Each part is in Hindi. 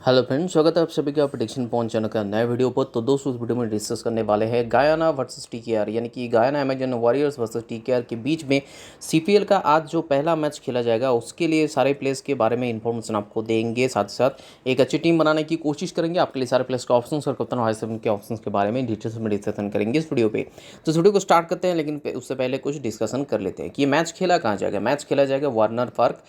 हेलो फ्रेंड्स, स्वागत है आप सभी का प्रेडिक्शन पॉइंट चैनल का नए वीडियो पर। तो दोस्तों, इस वीडियो में डिस्कस करने वाले हैं गयाना वर्सेस टीकेआर, यानी कि Guyana Amazon warriors versus TKR के बीच में सीपीएल का आज जो पहला मैच खेला जाएगा उसके लिए सारे प्लेयर्स के बारे में इंफॉर्मेशन आपको देंगे। साथ ही साथ एक अच्छी टीम बनाने की कोशिश करेंगे। आपके लिए सारे प्लेयर्स के ऑप्शंस और कप्तान वाइस कैप्टन के ऑप्शंस के बारे में डिटेल्स में डिस्कशन करेंगे इस वीडियो पे। तो इस वीडियो को स्टार्ट करते हैं, लेकिन उससे पहले कुछ डिस्कशन कर लेते हैं कि ये मैच खेला कहाँ जाएगा। मैच खेला जाएगा वार्नर पार्क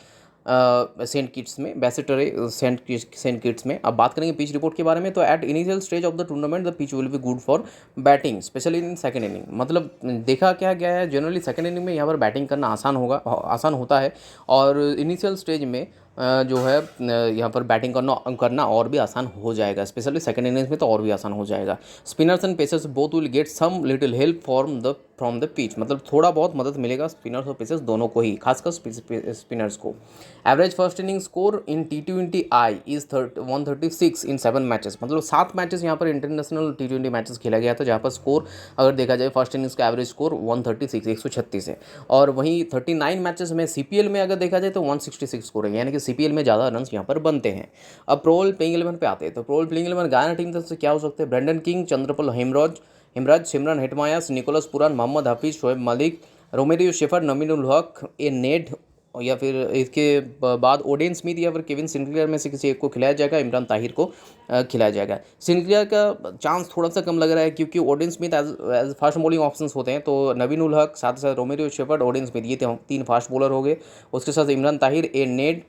सेंट किट्स में, बैसेटरे सेंट किट्स में। अब बात करेंगे पिच रिपोर्ट के बारे में, तो at initial stage of the tournament the pitch will be good for batting, specially in second inning. मतलब देखा क्या गया है, जनरली सेकंड इनिंग में यहाँ पर बैटिंग करना आसान होता है, और इनिशियल स्टेज में जो है यहाँ पर बैटिंग करना और भी आसान हो जाएगा, स्पेशली सेकंड इनिंग्स में तो और भी आसान हो जाएगा। Spinners and pacers both will get some little help from the pitch, मतलब थोड़ा बहुत मदद मिलेगा स्पिनर्स और पेसर्स दोनों को ही, खासकर स्पिनर्स को। Average first inning score in T20 I is 136 in 7 matches, मतलब 7 मैचेस यहाँ पर इंटरनेशनल T20 मैचेस खेला गया था, जहाँ पर स्कोर अगर देखा जाए फर्स्ट इनिंग्स का एवरेज स्कोर 136 है। और वहीं 39 मैचेस में सीपीएल में अगर देखा जाए तो 166 स्कोर है, यानी कि सीपीएल में ज़्यादा रन यहाँ पर बनते हैं। अब प्रो प्लेइंग 11 पे आते हैं, तो प्रो प्लेइंग 11 गायना टीम तरफ से क्या हो सकते हैं। Brandon King, Chandrapaul Hemraj, Shimron Hetmyer, Nicholas Pooran, Mohammad Hafeez, Shoaib Malik, Romario Shepherd, Mominul Haque, ए नेड, या फिर इसके बाद ओडेन स्मिथ या फिर केविन सिंक्लियर में से किसी एक को खिलाया जाएगा। इमरान ताहिर को खिलाया जाएगा। सिंक्लियर का चांस थोड़ा सा कम लग रहा है, क्योंकि Odean Smith as fast bowling options होते हैं। तो नवीन उल हक, साथ ही साथ रोमेरियो शेफर्ड, ओडेन स्मिथ, ये 3 फास्ट बॉलर हो गए। उसके साथ इमरान ताहिर, ए नेड,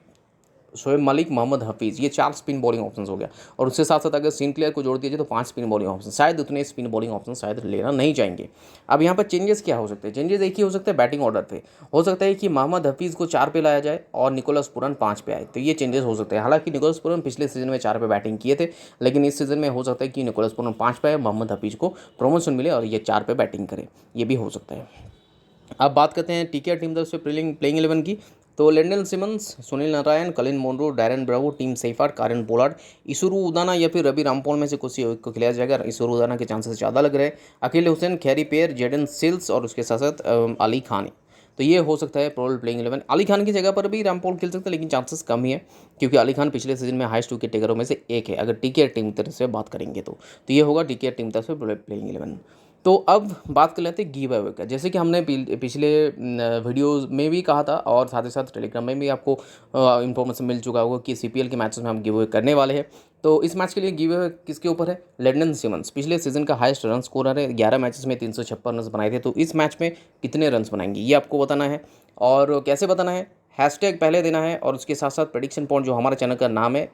शोएब मलिक, मोहम्मद हफीज़, ये 4 स्पिन बॉलिंग ऑप्शंस हो गया। और उसके साथ साथ अगर सिंक्लेयर को जोड़ दिया जाए तो 5 स्पिन बॉलिंग ऑप्शन, शायद उतने स्पिन बॉलिंग ऑप्शन शायद लेना नहीं चाहेंगे। अब यहाँ पर चेंजेस क्या हो सकते हैं। चेंजेस एक ही हो सकते हैं बैटिंग ऑर्डर पे। हो सकता है कि मोहम्मद हफीज़ को 4 पे लाया जाए और निकोलस पुरन 5 पे आए, तो ये चेंजेस हो सकते हैं। हालांकि निकोलस पुरन पिछले सीजन में 4 पे बैटिंग किए थे, लेकिन इस सीजन में हो सकता है कि निकोलस पुरन 5 पे आए, मोहम्मद हफीज़ को प्रमोशन मिले और ये 4 पे बैटिंग करे, ये भी हो सकता है। अब बात करते हैं टीकेआर टीम तरफ से प्लेइंग 11 की। तो Lendl Simmons, Sunil Narine, Colin Munro, Darren Bravo, Tim Seifert, Kieron Pollard, Isuru Udana या फिर रवि रामपोल में से किसी एक को खिलाया जाएगा। इसुरु उदाना के चांसेस ज़्यादा लग रहे हैं। अकील हुसैन, खैरी पेयर, जेडन सिल्स और उसके साथ साथ अली खान। तो ये हो सकता है प्रोल प्लेइंग 11। अली खान की जगह पर भी रामपोल खेल सकते हैं, लेकिन चांसेस कम ही है, क्योंकि अली खान पिछले सीजन में हाईएस्ट विकेट टेकरों में से एक है, अगर टीकेआर टीम तरफ से बात करेंगे तो ये होगा टीकेआर टीम तरफ से प्लेइंग 11। तो अब बात कर लेते हैं गिव अवे का। जैसे कि हमने पिछले वीडियोस में भी कहा था, और साथ ही साथ टेलीग्राम में भी आपको इन्फॉर्मेशन मिल चुका होगा कि सीपीएल के मैचेस में हम गिव अवे करने वाले हैं। तो इस मैच के लिए गिव अवे किसके ऊपर है। लेंडन सिमंस पिछले सीजन का हाईएस्ट रन स्कोरर है, 11 मैचेस में 356 रन बनाए थे। तो इस मैच में कितने रन बनाएंगे ये आपको बताना है। और कैसे बताना है, हैशटैग पहले देना है, और उसके साथ साथ प्रेडिक्शन पॉइंट, जो हमारे चैनल का नाम है,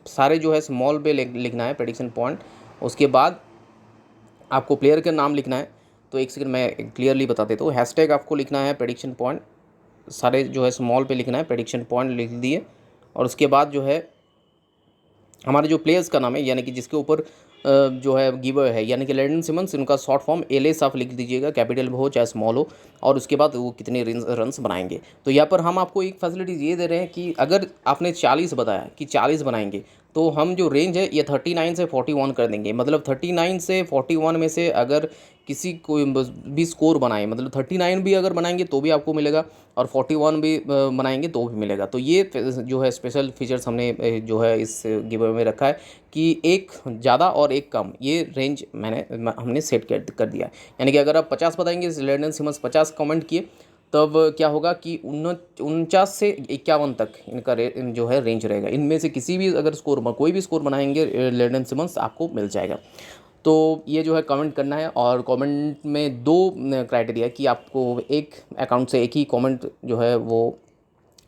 सारे जो है स्मॉल पे लिखना है प्रेडिक्शन पॉइंट। उसके बाद आपको प्लेयर का नाम लिखना है। तो एक सेकंड मैं क्लियरली बता देता हूँ। हैशटैग आपको लिखना है प्रेडिक्शन पॉइंट, सारे जो है स्मॉल पे लिखना है, प्रेडिक्शन पॉइंट लिख दिए। और उसके बाद जो है हमारे जो प्लेयर्स का नाम है, यानी कि जिसके ऊपर जो है गिवर है, यानी कि लेंडन सिमंस, इनका शॉर्ट फॉर्म एलएस आप लिख दीजिएगा, कैपिटल में हो चाहे स्मॉल हो। और उसके बाद वो कितने रन्स बनाएंगे। तो यहाँ पर हम आपको एक फैसिलिटीज़ ये दे रहे हैं कि अगर आपने 40 बताया कि 40 बनाएंगे, तो हम जो रेंज है ये 39 से 41 कर देंगे। मतलब 39 से 41 में से अगर किसी को भी स्कोर बनाए, मतलब 39 भी अगर बनाएंगे तो भी आपको मिलेगा, और 41 भी बनाएंगे तो भी मिलेगा। तो ये जो है स्पेशल फीचर्स हमने जो है इस गिव में रखा है कि एक ज़्यादा और एक कम, ये रेंज हमने सेट कर दिया है। यानी कि अगर आप 50 बताएंगे, लेंडन सिमंस 50 कमेंट किए, तब क्या होगा कि 49 से 51 तक इनका जो है रेंज रहेगा। इनमें से किसी भी अगर कोई भी स्कोर बनाएंगे लेंडन सिमंस, आपको मिल जाएगा। तो ये जो है कमेंट करना है, और कमेंट में 2 क्राइटेरिया कि आपको एक अकाउंट से एक ही कमेंट जो है वो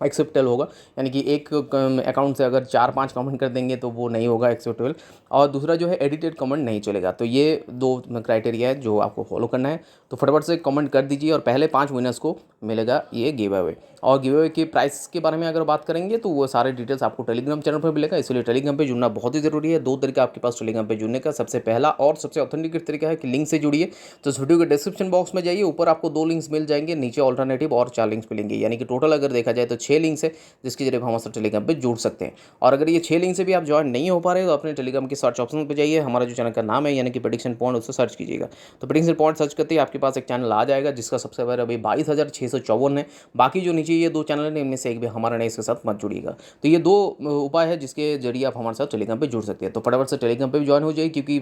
एक्सेप्टेबल होगा, यानी कि एक अकाउंट से अगर 4-5 कमेंट कर देंगे तो वो नहीं होगा एक्सेप्टेबल। और दूसरा जो है एडिटेड कमेंट नहीं चलेगा। तो ये 2 क्राइटेरिया है जो आपको फॉलो करना है। तो फटाफट से कमेंट कर दीजिए, और पहले 5 विनर्स को मिलेगा ये गिव अवे। और गिव अवे के प्राइस के बारे में अगर बात करेंगे तो वो सारे डिटेल्स आपको टेलीग्राम चैनल पर मिलेगा, इसलिए टेलीग्राम पे जुड़ना बहुत ही ज़रूरी है। 2 तरीका आपके पास टेलीग्राम पे जुड़ने का। सबसे पहला और सबसे ऑथेंटिकेट तरीका है कि लिंक से जुड़िए। तो इस वीडियो के डिस्क्रिप्शन बॉक्स में जाइए, ऊपर आपको 2 लिंक्स मिल जाएंगे, नीचे ऑल्टरनेटिव और 4 लिंक्स मिलेंगे, यानी कि टोटल अगर देखा जाए तो 6 लिंक है जिसके जरिए हमारे साथ टेलीग्राम पे जुड़ सकते हैं। और अगर ये 6 लिंक से भी आप ज्वाइन नहीं हो पा रहे तो अपने टेलीग्राम के सर्च ऑप्शन पे जाइए, हमारा जो चैनल का नाम है यानी कि प्रेडिक्शन पॉइंट, उससे सर्च कीजिएगा। तो प्रेडिक्शन पॉइंट सर्च करते ही आपके पास एक चैनल आ जाएगा जिसका सब्सक्राइबर अभी 22,654 है। बाकी जो नीचे ये 2 चैनल है इनमें से एक भी हमारा नहीं, इसके साथ मत जुड़िएगा। तो ये 2 उपाय है जिसके जरिए आप हमारे साथ टेलीग्राम पे जुड़ सकते हैं। तो फटाफट से टेलीग्राम पे भी ज्वाइन हो जाइए, क्योंकि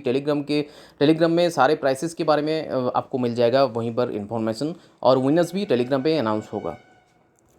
टेलीग्राम में सारे प्राइसेस के बारे में आपको मिल जाएगा वहीं पर इन्फॉर्मेशन, और विनर्स भी टेलीग्राम पे अनाउंस होगा।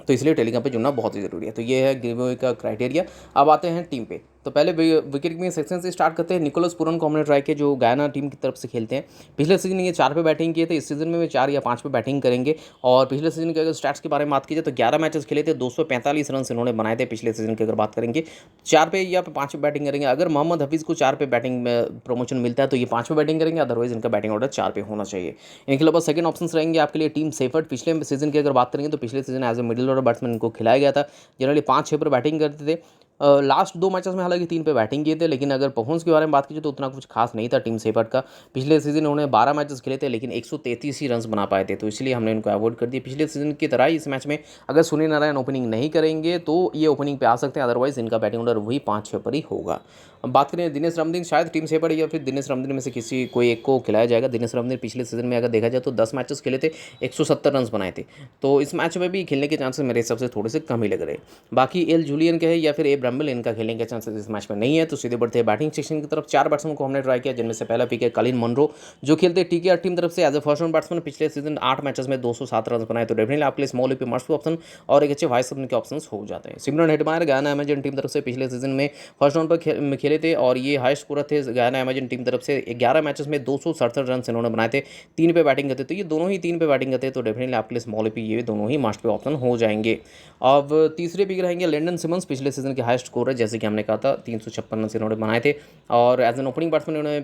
तो इसलिए टेलीग्राम पे जुड़ना बहुत ही ज़रूरी है। तो ये है गिव का क्राइटेरिया। अब आते हैं टीम पे। तो पहले विकेट कीपिंग सेक्शन से स्टार्ट करते हैं। निकोलस पूरन को हमने ट्राई किया, जो गयाना टीम की तरफ से खेलते हैं। पिछले सीजन ये 4 पे बैटिंग किए थे, इस सीजन में वे 4 या 5 पे बैटिंग करेंगे। और पिछले सीजन के अगर स्टैट्स के बारे में बात की जाए तो 11 मैचेस खेले थे, 245 रन इन्होंने बनाए थे पिछले सीजन की अगर बात करेंगे। 4 पे या 5 पे बैटिंग करेंगे। अगर मोहम्मद हफीज़ को 4 पे बैटिंग में प्रमोशन मिलता है तो ये 5 पे बैटिंग करेंगे, अदरवाइज इनका बैटिंग ऑर्डर 4 पे होना चाहिए। इनके अलावा सेकंड ऑप्शन रहेंगे आपके लिए टीम सेफर्ट। पिछले सीजन की अगर बात करेंगे तो पिछले season as a middle order batsman इनको खिलाया गया था। जनरली 5-6 पर बैटिंग करते थे। लास्ट 2 मैचेस में हालांकि 3 पे बैटिंग किए थे, लेकिन अगर परफॉर्मेंस के बारे में बात की जाए तो उतना कुछ खास नहीं था टीम सेफर्ट का। पिछले सीजन उन्होंने 12 मैचेस खेले थे लेकिन 133 ही रन बना पाए थे, तो इसलिए हमने इनको अवॉइड कर दिया। पिछले सीजन की तरह ही इस मैच में अगर सुनील नारायण ओपनिंग नहीं करेंगे तो ये ओपनिंग पे आ सकते हैं, अदरवाइज इनका बैटिंग ऑर्डर वही 5-6 पर ही होगा। अब बात करें दिनेश रामदीन, शायद टीम सेफर्ट या फिर दिनेश रामदीन में से किसी कोई एक को खिलाया जाएगा। दिनेश रामदीन पिछले सीजन में अगर देखा जाए तो 10 मैचेस खेले थे, 170 रन बनाए थे, तो इस मैच में भी खेलने के चांसेस मेरे हिसाब से थोड़े से कम ही लग रहे हैं। बाकी एल जूलियन के है या फिर ए ब्रम्बल, इनका खेलने के चांसेस इस मैच में नहीं है। तो सीधे बढ़ते हैं बैटिंग सेक्शन की तरफ। 4 बैट्समैन को हमने ट्राई किया, जिनमें से पहला पिक है कलिन मनरो, जो खेलते हैं टीकेआर टीम तरफ से as a first round batsman. पिछले सीजन 8 मैचेस में 207 रन बनाए, तो डेफिनेटली आपके लिए स्मॉल पे मस्ट ऑप्शन और एक अच्छे वाइस के ऑप्शन हो जाते हैं। सिमरन हेटमायर गयाना अमेजन टीम तरफ से पिछले सीजन में फर्स्ट राउंड पर खेले थे और ये हाईएस्ट स्कोरर थे गयाना अमेजन टीम तरफ से। 11 मैचेस में 267 रन इन्होंने बनाए थे, 3 पे बैटिंग करते, तो ये दोनों ही 3 पे बैटिंग करते, तो डेफिनेटली आपके लिए स्मॉल पे ये दोनों ही मस्ट पे ऑप्शन हो जाएंगे। अब तीसरे पिक रहेंगे लैंडन सिमंस, पिछले सीजन के हाईएस्ट स्कोरर, जैसे कि हमने कहा था 356 रन इन्होंने बनाए थे और एज एन ओपनिंग बैट्समैन उन्होंने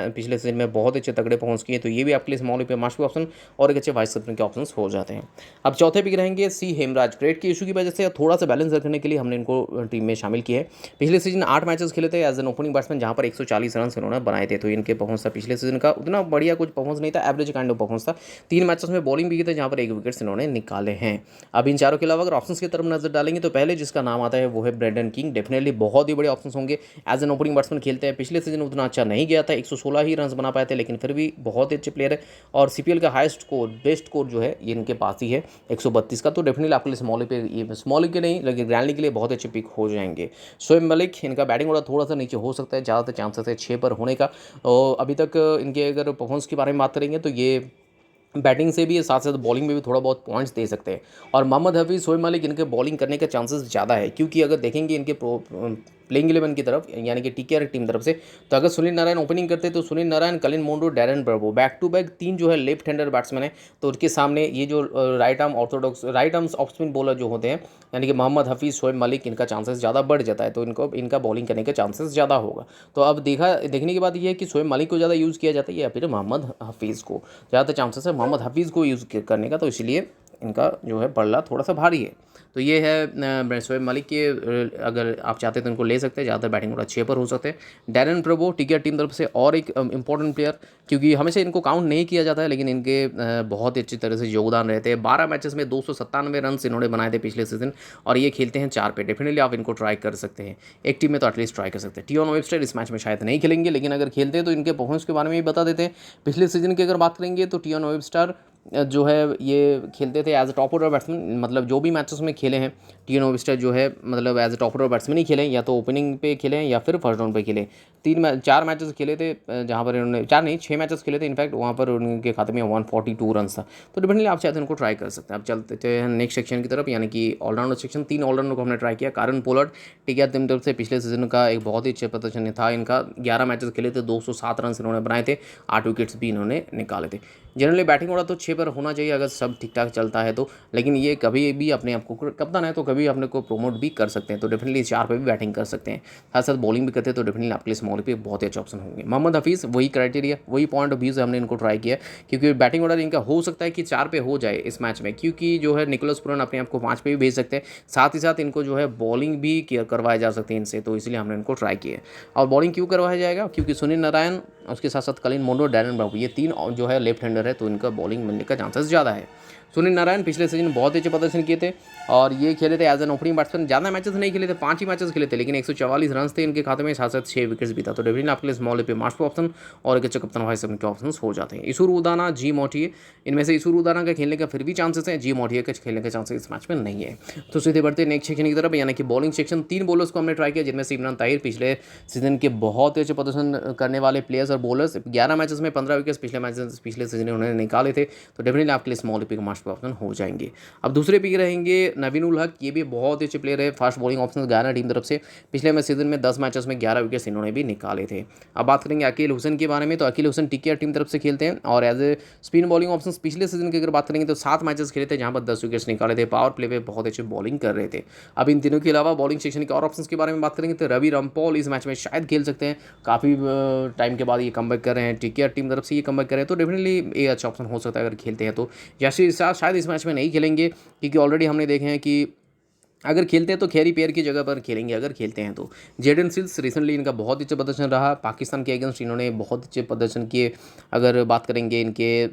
पिछले सीजन में बहुत अच्छे तगड़े परफॉर्मेंस किए, तो ये भी आपके लिए स्मॉल पे मस्ट पे ऑप्शन और एक अच्छे वाइस कैप्टन के ऑप्शन हो जाते हैं। अब चौथे पिक रहेंगे सी हेमराज। क्रेडिट की इशू की वजह से थोड़ा सा बैलेंस रखने के लिए हमने इनको टीम में शामिल किया है। पिछले सीजन 8 मैचेस खेले थे एज एन ओपनिंग बैट्समैन, जहां पर 140 रन इन्होंने बनाए थे, तो इनके परफॉर्मेंस था पिछले सीजन का उतना बढ़िया कुछ परफॉर्मेंस नहीं था, एवरेज काइंड ऑफ परफॉर्मेंस था। 3 मैचेस में बॉलिंग भी की थे, जहां पर 1 विकेट इन्होंने निकाले हैं। अब इन चारों के अलावा अगर ऑप्शंस की तरफ नजर डालेंगे तो पहले जिसका नाम आता है वो है ब्रेंडन किंग। डेफिनेटली बहुत ही बड़े ऑप्शंस होंगे, एज एन ओपनिंग बैट्समैन खेलते हैं। पिछले सीजन उतना अच्छा नहीं गया था, 116 ही रन बना पाए थे, लेकिन फिर भी बहुत ही अच्छे प्लेयर है और सीपीएल का हाईएस्ट स्कोर, बेस्ट स्कोर जो है ये इनके पास ही है 132 का। तो डेफिनेटली आपके लिए स्मॉल के नहीं लेकिन ग्रैंड लीग के लिए बहुत अच्छे पिक हो जाएंगे। शोएब मलिक, इनका बैटिंग ऑर्डर थोड़ा सा नीचे हो सकता है, ज़्यादातर चांसेस है 6 पर होने का। और अभी तक इनके अगर परफॉर्मेंस के बारे में बात करेंगे तो ये बैटिंग से भी साथ साथ बॉलिंग में भी थोड़ा बहुत पॉइंट्स दे सकते हैं। और मोहम्मद हफीज़, शोएब मलिक, इनके बॉलिंग करने के चांसेस ज़्यादा है, क्योंकि अगर देखेंगे इनके प्लेइंग 11 की तरफ यानी कि टीकेआर टीम तरफ से, तो अगर सुनील नारायण ओपनिंग करते तो Sunil Narine, Colin Munro, Darren Bravo, back to back 3 जो है लेफ्ट हैंडर बैट्समैन है, तो उनके सामने ये जो right arm off spin bowler जो होते हैं यानी कि मोहम्मद हफीज़, शोएब मलिक, इनका चांसेस ज़्यादा बढ़ जाता है, तो इनका बॉलिंग करने के चांसेस ज़्यादा होगा। तो अब देखने की बात यह है कि शोएब मलिक को ज़्यादा यूज़ किया जाता है या फिर मोहम्मद हफीज़ को, ज़्यादातर चांसेस है मोहम्मद हफीज़ को यूज़ करने का, तो इसलिए इनका जो है पल्ला थोड़ा सा भारी है। तो ये है शोएब मलिक के, अगर आप चाहते हैं तो इनको ले सकते हैं, ज़्यादातर बैटिंग थोड़ा 6 पर हो सकते हैं। डैरेन ब्रावो टीकेआर टीम तरफ से और एक इंपॉर्टेंट प्लेयर, क्योंकि हमेशा इनको काउंट नहीं किया जाता है, लेकिन इनके बहुत ही अच्छी तरह से योगदान रहते हैं। 12 मैचेस में 297 रन इन्होंने बनाए थे पिछले सीजन और ये खेलते हैं 4 पे। डेफिनेटली आप इनको ट्राई कर सकते हैं, एक टीम में तो एटलीस्ट ट्राई कर सकते हैं। टियोन वेबस्टर इस मैच में शायद नहीं खेलेंगे, लेकिन अगर खेलते हैं तो इनके परफॉर्मेंस के बारे में भी बता देते हैं। पिछले सीजन की अगर बात करेंगे तो टियोन वेबस्टर जो है ये खेलते थे as a top order batsman, मतलब जो भी मैचेस में खेले हैं टियोन वेबस्टर जो है मतलब as a top order batsman ही खेले, या तो ओपनिंग पे खेले हैं या फिर फर्स्ट राउंड पे खेले। 4 मैचेस खेले थे, जहाँ पर इन्होंने 4 नहीं 6 मैचेस खेले थे इनफैक्ट, वहाँ पर उनके खाते में 142 रन था। तो डिपेंडली आप चाहते हैं उनको ट्राई कर सकते हैं। अब चलते हैं नेक्स्ट सेक्शन की तरफ, यानी कि ऑलराउंडर सेक्शन। 3 ऑलराउंडर को हमने ट्राई किया। कारण पोलार्ड टीकेआर टीम तरफ से पिछले सीजन का एक बहुत ही अच्छा प्रदर्शन था इनका, 11 मैचेस खेले थे, 207 रन इन्होंने बनाए थे, 8 विकेट्स भी इन्होंने निकाले थे। जनरली बैटिंग ऑर्डर तो 6 पर होना चाहिए अगर सब ठीक ठाक चलता है तो, लेकिन ये कभी भी अपने आप को कप्तान है तो कभी अपने को प्रोमोट भी कर सकते हैं, तो डेफिनेटली 4 पे भी बैटिंग कर सकते हैं, साथ साथ बॉलिंग भी करते हैं, तो डेफिनेटली आपके लिए स्मॉल पे बहुत ही अच्छा ऑप्शन होंगे। मोहम्मद हफीज़, वही क्राइटेरिया वही पॉइंट ऑफ व्यू से हमने इनको ट्राई किया, क्योंकि बैटिंग ऑर्डर इनका हो सकता है कि 4 पे हो जाए इस मैच में, क्योंकि जो है निकोलस पूरन अपने आप को 5 पे भी भेज सकते हैं, साथ ही साथ इनको जो है बॉलिंग भी करवाया जा सकती है इनसे, तो इसलिए हमने इनको ट्राई किया। और बॉलिंग क्यों करवाया जाएगा, क्योंकि सुनील नारायण, उसके साथ साथ कलिन मोंडो, डैरेन ब्रावो, ये 3 जो है लेफ्ट हैंडर है, तो इनका बॉलिंग मिलने का चांसेस ज़्यादा है। सुनील नारायण पिछले सीजन बहुत अच्छे प्रदर्शन किए थे और ये खेले थे एज एन ओपनिंग बैट्समैन। ज़्यादा मैचेस नहीं खेले थे, 5 ही मैचेस खेले थे, लेकिन 144 रन थे इनके खाते में, साथ साथ 6 विकेट्स भी था। तो डेफिनेटली आपके लिए स्मॉल पे मास्टर ऑप्शन और एक अच्छा कप्तान वाइस के ऑप्शन हो जाते हैं। ईशूर उदाना, जी मोटिए, इनमें से ईशूर उदाना का खेलने का फिर भी चांसेस हैं, जी मोटिए का खेलने का चांसेस इस मैच में नहीं है। तो सीधे बढ़ते नेक्स्ट सेक्शन की तरफ, यानी कि बॉलिंग सेक्शन। 3 बॉलर्स को हमने ट्राई किया, जिनमें से इमरान ताहिर पिछले सीजन के बहुत अच्छे प्रदर्शन करने वाले प्लेयर्स और बॉलर्स। 11 मैचेस में 15 विकेट्स पिछले सीजन उन्होंने निकाले थे। तो डेफिनेटली आपके लिए स्मॉल पिक मास्टर ऑप्शन हो जाएंगे। अब दूसरे पिक रहेंगे नवीन उल हक, ये भी बहुत अच्छे प्लेयर है, fast bowling option Guyana team तरफ से। पिछले में सीजन में 10 मैचेस में 11 विकेट्स इन्होंने भी निकाले थे। अब बात करेंगे अकील हुसैन के बारे में, तो अकील हुसैन टीकेआर टीम तरफ से खेलते हैं और as a spin bowling option पिछले सीजन की अगर बात करेंगे तो 7 मैचेस खेले थे, जहां पर 10 विकेट्स निकाले थे। पावर प्ले पे बहुत अच्छे बॉलिंग कर रहे थे। अब इन तीनों के अलावा बॉलिंग सेक्शन के और ऑप्शंस के बारे में बात करेंगे तो रवि रामपॉल इस मैच में शायद खेल सकते हैं, काफ़ी टाइम के बाद ये कमबैक कर रहे हैं, टीकेआर टीम तरफ से ये कमबैक कर रहे हैं। तो डेफिनेटली ये अच्छा ऑप्शन हो सकता है अगर खेलते हैं तो। यासिर शाह शायद इस मैच में नहीं खेलेंगे, क्योंकि ऑलरेडी हमने देखे हैं कि अगर खेलते हैं तो खेरी पेयर की जगह पर खेलेंगे अगर खेलते हैं तो। जेडन सिल्स रिसेंटली इनका बहुत अच्छे प्रदर्शन रहा पाकिस्तान के अगेंस्ट, इन्होंने बहुत अच्छे प्रदर्शन किए। अगर बात करेंगे इनके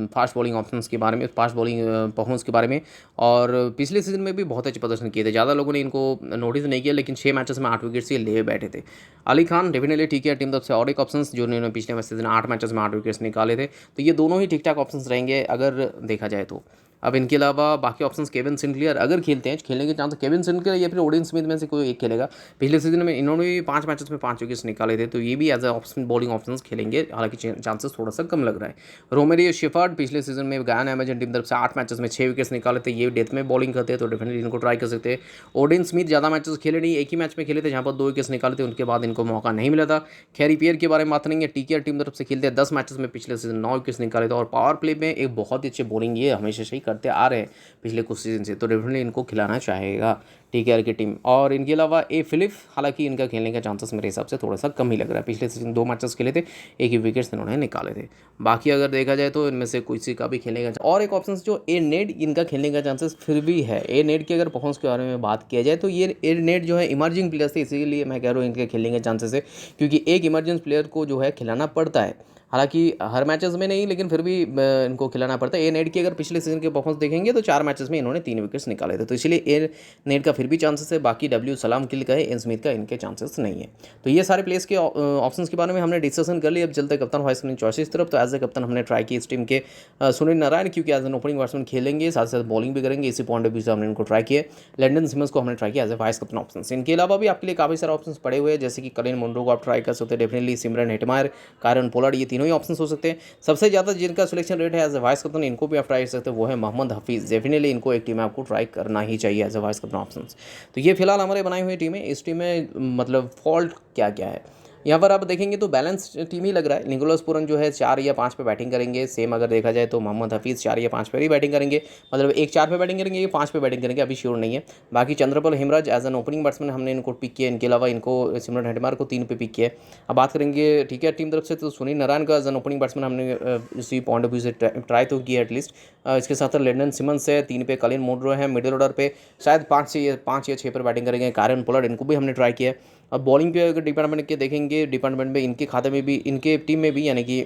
फास्ट बॉलिंग ऑप्शंस के बारे में, फास्ट बॉलिंग परफॉर्मेंस के बारे में, और पिछले सीजन में भी बहुत अच्छे प्रदर्शन किए थे। ज़्यादा लोगों ने इनको नोटिस नहीं किया, लेकिन 6 मैचेस में 8 विकेट्स ये ले बैठे थे। अली खान डेफिनेटली ठीक है टीम तरफ से और एक ऑप्शन, जो इन्होंने पिछले सीजन 8 मैचेस में 8 विकेट्स निकाले थे। तो ये दोनों ही ठीक ठाक ऑप्शन रहेंगे अगर देखा जाए तो। अब इनके अलावा बाकी ऑप्शंस, केविन सिंक्लियर अगर खेलते हैं, खेलने के चांस केविन सिंक्लियर या फिर ओडिन स्मिथ में से कोई एक खेलेगा। पिछले सीजन में इन्होंने भी 5 मैचेस में 5 विकेट्स निकाले थे, तो ये भी as a option bowling options खेलेंगे, हालांकि चांसेस थोड़ा सा कम लग रहा है। रोमेरियो शेफर्ड पिछले सीजन में गयाना अमेजन टीम तरफ से 8 मैचेस में 6 विकेट्स निकाले थे, ये डेथ में बॉलिंग करते हैं, तो डेफिनेटली इनको ट्राई कर सकते हैं। ओडिन स्मिथ ज़्यादा मैचेस खेले नहीं, एक ही मैच में खेले थे जहाँ पर 2 विकेट्स निकाले थे, उनके बाद इनको मौका नहीं मिला था। खैरी पेयर के बारे में बात करेंगे, टीकेआर टीम तरफ से खेलते हैं, 10 मैचेस में पिछले सीजन 9 विकेट्स निकाले थे, और पावर प्ले में एक बहुत ही अच्छे बॉलिंग ये हमेशा से ही करते आ रहे हैं पिछले कुछ सीजन से, तो डेफिनेटली इनको खिलाना चाहेगा टीकेआर की टीम। और इनके अलावा ए फिलिप, हालांकि इनका खेलने का चांसेस मेरे हिसाब से थोड़ा सा कम ही लग रहा है। पिछले सीजन 2 मैचेस खेले थे, एक ही विकेट्स इन्होंने निकाले थे। बाकी अगर देखा जाए तो इनमें से किसी का भी खेलने का, और एक ऑप्शन जो ए नेट, इनका खेलने का चांसेस फिर भी है। ए नेट की अगर परफॉर्मेंस के बारे में बात किया जाए तो ये ए नेट जो है इमर्जिंग प्लेयर थे, इसीलिए मैं कह रहा हूँ इनके खेलने के चांसेस है, क्योंकि एक इमर्जेंस प्लेयर को जो है खिलाना पड़ता है, हालांकि हर मैचेस में नहीं, लेकिन फिर भी इनको खिलाना पड़ता है। ए नेट की अगर पिछले सीजन के परफॉर्मेंस देखेंगे तो 4 मैचेस में इन्होंने 3 विकेट्स निकाले थे, तो इसलिए ए नेट का फिर भी चांसेस है। बाकी डब्ल्यू सलाम किल का है, एन स्मिथ का इनके चांसेस नहीं है। तो ये सारे प्लेयर्स के ऑप्शंस के बारे में हमने डिस्कशन कर लिया। अब चलते कप्तान वाइस कैप्टन चॉइसेस तरफ। तो एज ए कप्तान हमने ट्राई की इस टीम के सुनील नारायण, क्योंकि एज एन ओपनिंग बैट्समैन खेलेंगे, साथ साथ बॉलिंग भी करेंगे, इसी पॉइंट ऑफ व्यू से हमने इनको ट्राई किया। लैंडन सिमंस को हमने ट्राई किया as a vice captain option. इनके अलावा भी आपके लिए काफ़ी सारे ऑप्शन पड़े हुए हैं, जैसे कि कलिन मुंड्रो को आप ट्राई कर सकते हैं, डेफिनेटली सिमरन हेटमायर, कारण पोलार्ड, ये तीनों ही ऑप्शन हो सकते हैं। सबसे ज़्यादा जिनका सिलेक्शन रेट है एज ए वाइस कैप्टन, इनको भी आप ट्राई कर सकते हैं, वो है मोहम्मद हफीज़। डेफिनेटली इनको एक टीम में आपको ट्राई करना ही चाहिए as a vice captain option. तो ये फिलहाल हमारे बनाई हुई टीम है। इस टीम में मतलब फॉल्ट क्या क्या है, यहाँ पर आप देखेंगे तो बैलेंस टीम ही लग रहा है। निकोलस पूरन जो है 4 या 5 पे बैटिंग करेंगे, सेम अगर देखा जाए तो मोहम्मद हफीज़ 4 या 5 पे ही बैटिंग करेंगे, मतलब एक 4 पे बैटिंग करेंगे, ये 5 पे बैटिंग करेंगे, अभी श्योर नहीं है। बाकी Chandrapaul Hemraj as an opening batsman हमने इनको पिक किया, इनके अलावा इनको सिमरन हेटमायर को 3 पे पिक किया। अब बात करेंगे ठीक है टीम तरफ से, तो सुनील नारायण का एज एन ओपनिंग बैट्समैन हमने इसी पॉइंट ऑफ व्यू से ट्राई तो किया एटलीस्ट। इसके साथ लैंडन सिमंस है 3 पे, कलिन मुंड्रो है मिडिल ऑर्डर पे, शायद 5 या 6 पर बैटिंग करेंगे, कारण पोलार्ड, इनको भी हमने ट्राई किया। अब बॉलिंग पे अगर डिपार्टमेंट के देखेंगे, डिपार्टमेंट में इनके खाते में भी, इनके टीम में भी, यानी कि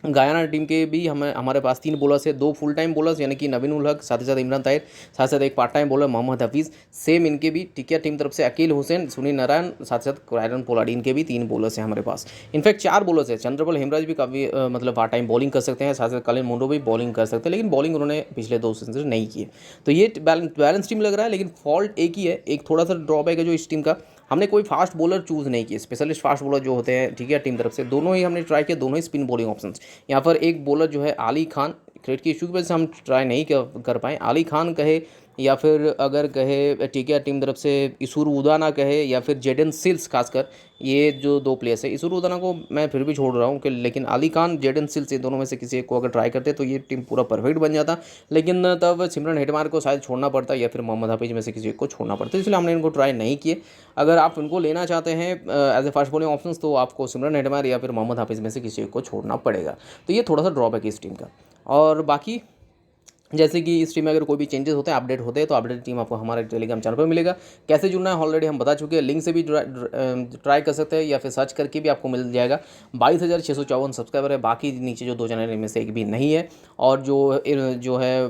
गयाना टीम के भी हमारे पास 3 बॉलर्स है, 2 फुल टाइम बॉलर्स यानी कि नवीन उल हक, साथ ही साथ इमरान ताहिर, साथ साथ एक part time bowler Mohammad Hafeez. Same इनके भी ठीक है टीम तरफ से अकील हुसैन, सुनील नारायण, साथ साथ कारण पोलार्ड, इनके भी 3 बॉलर्स हैं हमारे पास। इनफैक्ट 4 बॉलर्स है। चंद्रपाल हेमराज भी काफ़ी मतलब पार्ट टाइम बॉलिंग कर सकते हैं, साथ साथ कलिन मुंड्रो भी बॉलिंग कर सकते हैं, लेकिन बॉलिंग उन्होंने पिछले 2 सीजन से नहीं की है। तो ये बैलेंस टीम लग रहा है, लेकिन फॉल्ट एक ही है, एक थोड़ा सा ड्रॉबैक है जो इस टीम का, हमने कोई फास्ट बॉलर चूज़ नहीं किए। स्पेशलिस्ट फास्ट बॉलर जो होते हैं ठीक है टीम तरफ से, दोनों ही हमने ट्राई किया, दोनों ही स्पिन बॉलिंग ऑप्शंस। यहाँ पर एक बॉलर जो है अली खान, क्रिकेट की इशू की वजह से हम ट्राई नहीं कर पाए, अली खान कहे या फिर अगर कहे ठीक है टीम तरफ से ईशूर उदाना कहे, या फिर जेडन सिल्स, खासकर ये जो 2 प्लेयर्स है। ईशूर उदाना को मैं फिर भी छोड़ रहा हूँ कि, लेकिन अली खान, जेडन सिल्स, ये दोनों में से किसी एक को अगर ट्राई करते तो ये टीम पूरा परफेक्ट बन जाता, लेकिन तब सिमरन हेटमायर को शायद छोड़ना पड़ता, या फिर मोहम्मद हफीज़ में से किसी एक को छोड़ना पड़ता, इसलिए हमने इनको ट्राई नहीं किए। अगर आप उनको लेना चाहते हैं as a fast bowling option, तो आपको सिमरन हेटमायर या फिर मोहम्मद हफीज़ में से किसी एक को छोड़ना पड़ेगा। तो ये थोड़ा सा ड्रॉबैक है इस टीम का। और बाकी जैसे कि इस टीम में अगर कोई भी चेंजेस होते हैं, अपडेट होते हैं, तो अपडेट टीम आपको हमारे टेलीग्राम चैनल पर मिलेगा। कैसे जुड़ना है ऑलरेडी हम बता चुके हैं, लिंक से भी ट्राई कर सकते हैं, या फिर सर्च करके भी आपको मिल जाएगा। 22,654 सब्सक्राइबर है, बाकी नीचे जो 2 चैनल इनमें से एक भी नहीं है। और जो है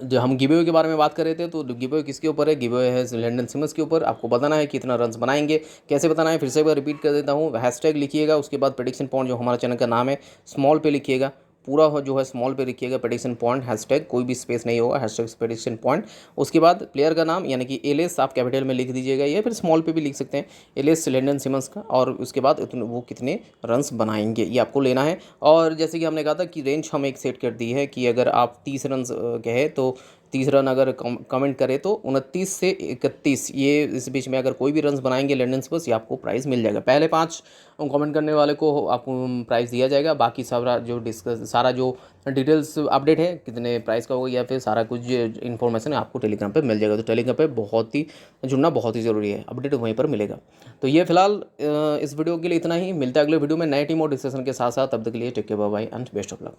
जो हम गिव अवे के बारे में बात कर रहे थे, तो गिव अवे किसके ऊपर है? गिव अवे है लैंडन सिमंस के ऊपर। आपको बताना है कितना रन्स बनाएंगे, कैसे बताना है, फिर से एक बार रिपीट कर देता हूँ। हैशटैग लिखिएगा, उसके बाद प्रेडिक्शन पॉइंट, जो हमारा चैनल का नाम है, स्मॉल पे लिखिएगा, पूरा हो जो है स्मॉल पे लिखिएगा, प्रेडिक्शन पॉइंट हैशटैग, कोई भी स्पेस नहीं होगा, हैशटैग प्रेडिक्शन पॉइंट। उसके बाद प्लेयर का नाम यानी कि एलएस आप कैपिटल में लिख दीजिएगा, या फिर स्मॉल पे भी लिख सकते हैं, एलएस लैंडन सिमंस का। और उसके बाद वो कितने रन्स बनाएंगे ये आपको लेना है। और जैसे कि हमने कहा था कि रेंज हम एक सेट कर दी है कि अगर आप 30 रन कहे तो 30 रन अगर कमेंट करें तो 29 से 31, ये इस बीच में अगर कोई भी रन्स बनाएंगे लैंडन स्पर्स, ये आपको प्राइज़ मिल जाएगा। पहले 5 कमेंट करने वाले को आपको प्राइज़ दिया जाएगा। बाकी सारा जो डिटेल्स अपडेट है कितने प्राइस का होगा या फिर सारा कुछ इन्फॉर्मेशन आपको टेलीग्राम पे मिल जाएगा। तो टेलीग्राम पे जुड़ना बहुत ही ज़रूरी है, अपडेट वहीं पर मिलेगा। तो ये फिलहाल इस वीडियो के लिए इतना ही। मिलता है अगले वीडियो में नए टीम और डिस्कशन के साथ साथ। तब तक के लिए take care, bye bye and best of luck.